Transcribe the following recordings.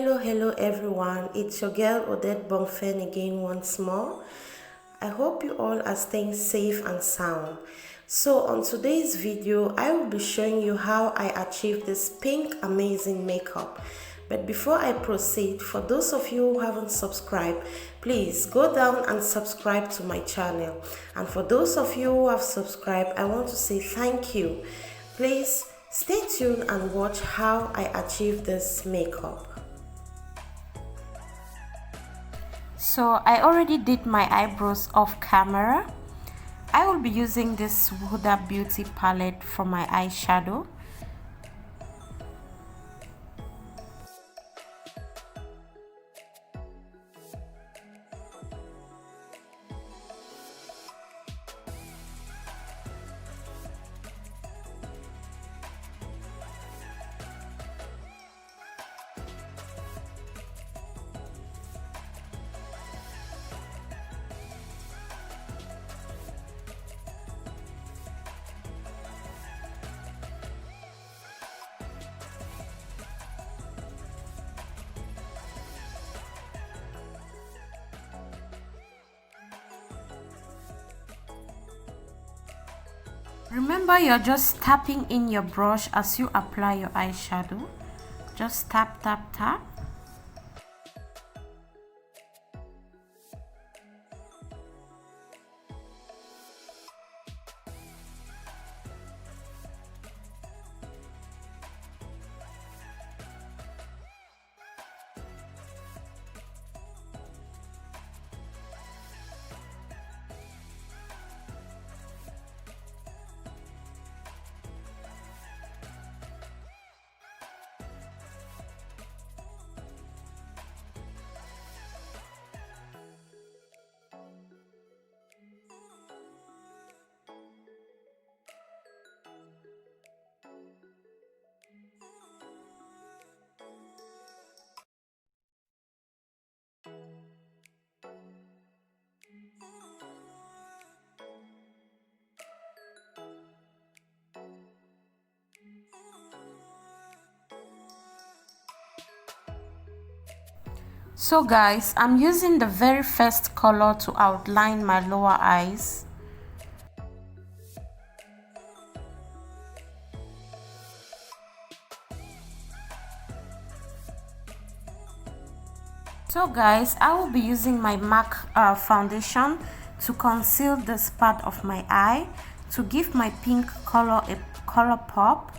Hello everyone, it's your girl Odette Bonfen again once more. I hope you all are staying safe and sound. So on today's video, I will be showing you how I achieved this pink amazing makeup. But before I proceed, for those of you who haven't subscribed, please go down and subscribe to my channel. And for those of you who have subscribed, I want to say thank you. Please stay tuned and watch how I achieved this makeup. So I already did my eyebrows off camera. I will be using this Huda Beauty palette for my eyeshadow. Remember, you're just tapping in your brush as you apply your eyeshadow. Just tap, tap, tap. So guys, I'm using the very first color to outline my lower eyes. So guys, I will be using my MAC foundation to conceal this part of my eye to give my pink color a color pop.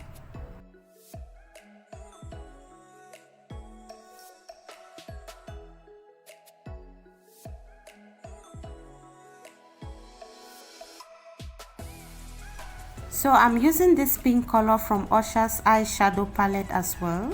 So I'm using this pink color from USHAS eyeshadow palette as well.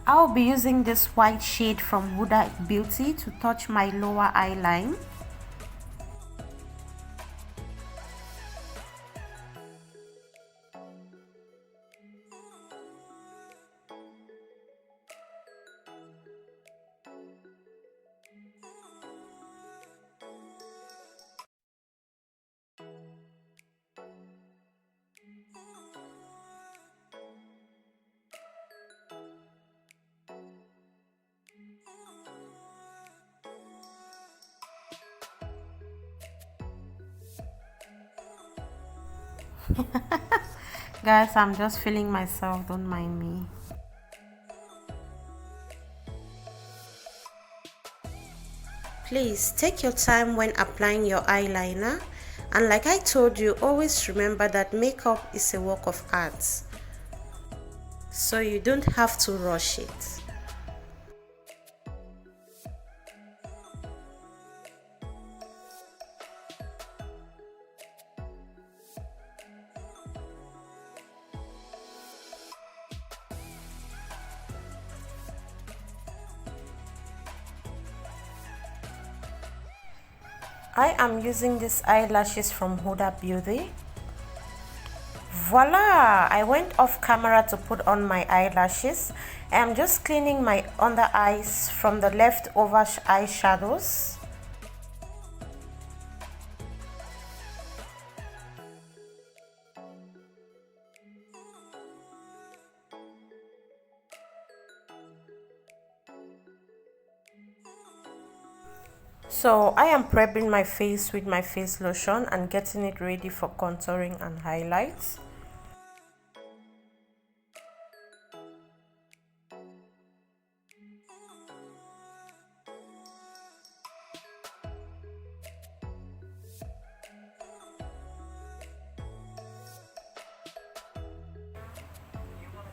I'll be using this white shade from Huda Beauty to touch my lower eye line. Guys, I'm just feeling myself, don't mind me. Please take your time when applying your eyeliner, and like I told you, always remember that makeup is a work of art, so you don't have to rush it. I am using these eyelashes from Huda Beauty. Voila! I went off camera to put on my eyelashes. I'm just cleaning my under eyes from the leftover eyeshadows. So I am prepping my face with my face lotion and getting it ready for contouring and highlights.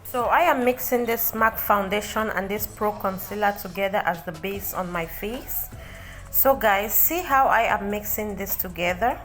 So I am mixing this MAC foundation and this Pro concealer together as the base on my face. So guys, see how I am mixing this together?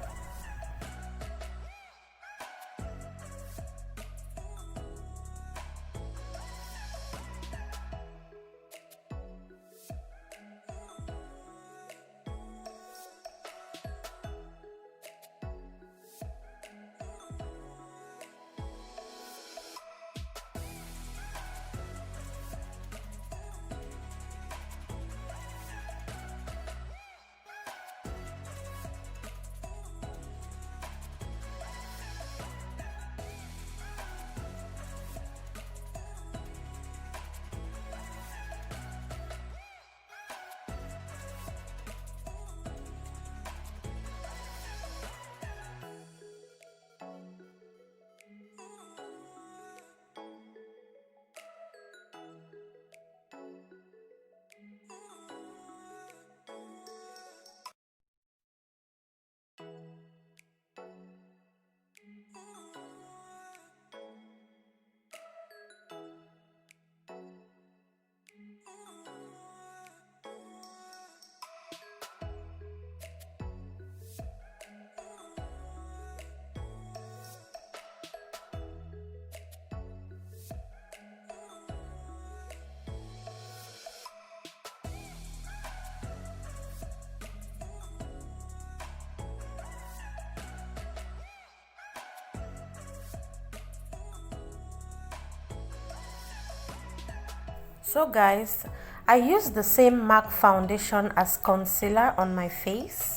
So guys, I use the same MAC foundation as concealer on my face.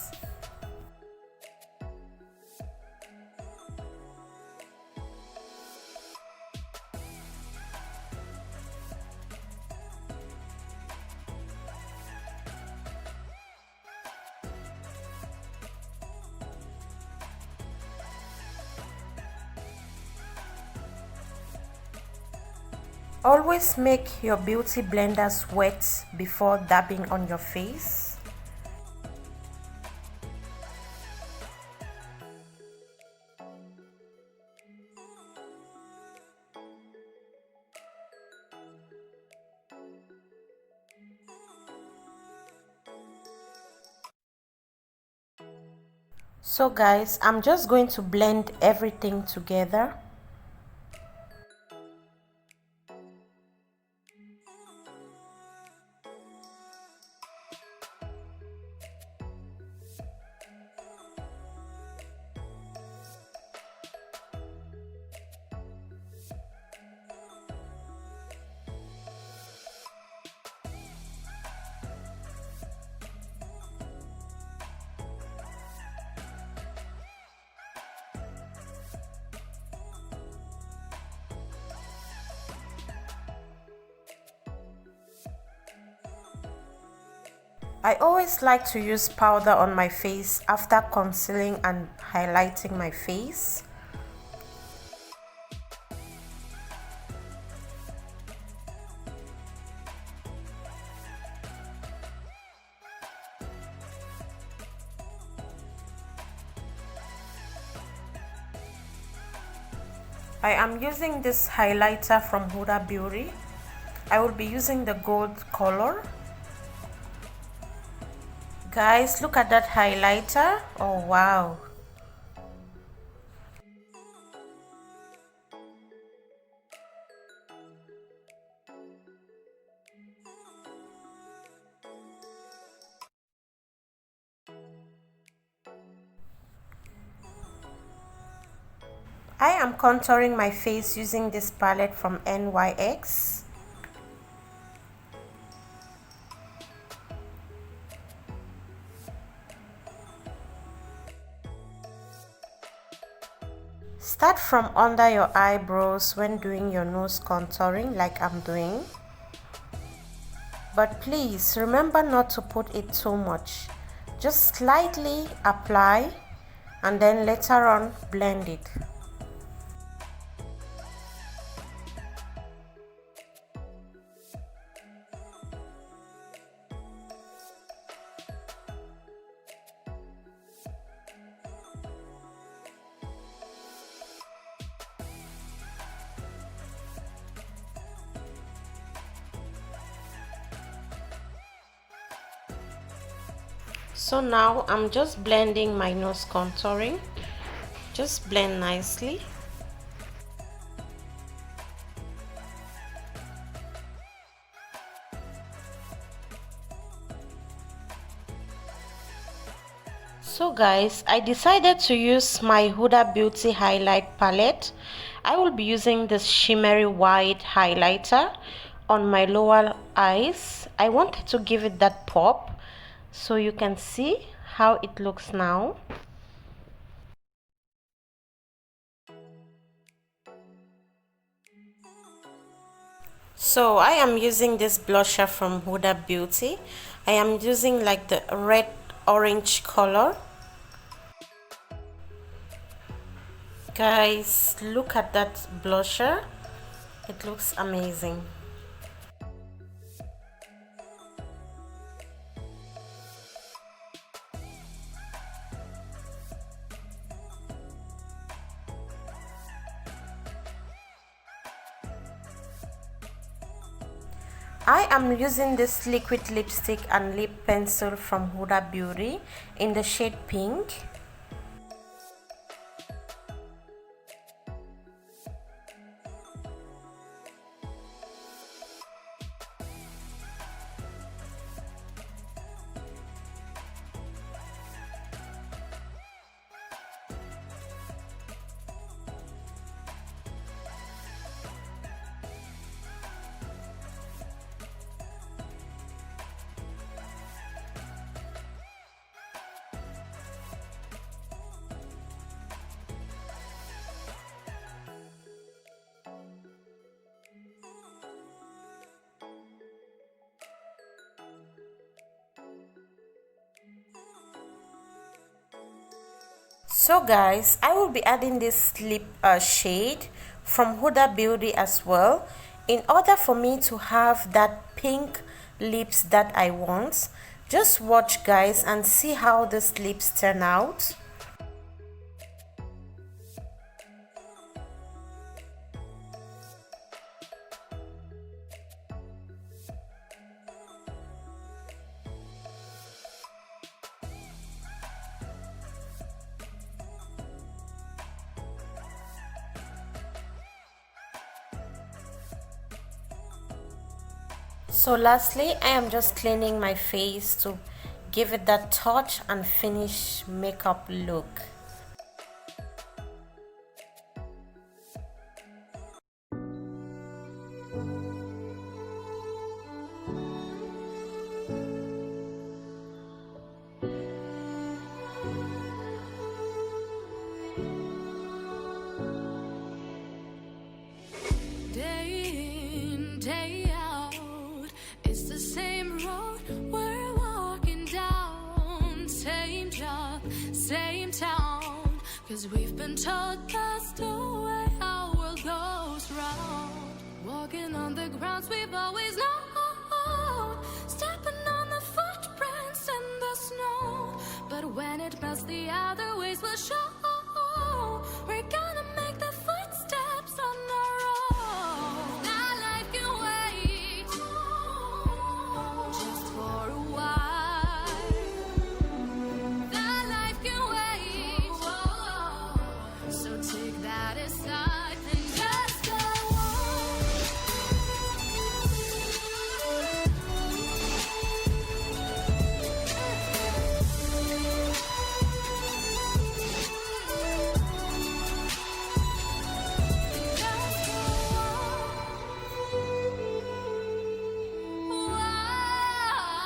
Always make your beauty blenders wet before dabbing on your face. So guys, I'm just going to blend everything together. I always like to use powder on my face after concealing and highlighting my face. I am using this highlighter from Huda Beauty. I will be using the gold color. Guys, look at that highlighter. Oh wow. I am contouring my face using this palette from NYX. Start from under your eyebrows when doing your nose contouring like I'm doing. But please remember not to put it too much. Just slightly apply and then later on blend it. So now I'm just blending my nose contouring. Just blend nicely. So guys, I decided to use my Huda Beauty highlight palette. I will be using this shimmery white highlighter on my lower eyes. I wanted to give it that pop so you can see how it looks now. So I am using this blusher from Huda Beauty. I am using like the red orange color. Guys, look at that blusher. It looks amazing. I am using this liquid lipstick and lip pencil from Huda Beauty in the shade pink. So guys, I will be adding this lip shade from Huda Beauty as well, in order for me to have that pink lips that I want. Just watch guys and see how these lips turn out. So lastly, I am just cleaning my face to give it that touch and finish makeup look. Same town, 'cause we've been told that's the way our world goes round. Walking on the grounds we've always known, stepping on the footprints in the snow. But when it melts, the other ways will show. We're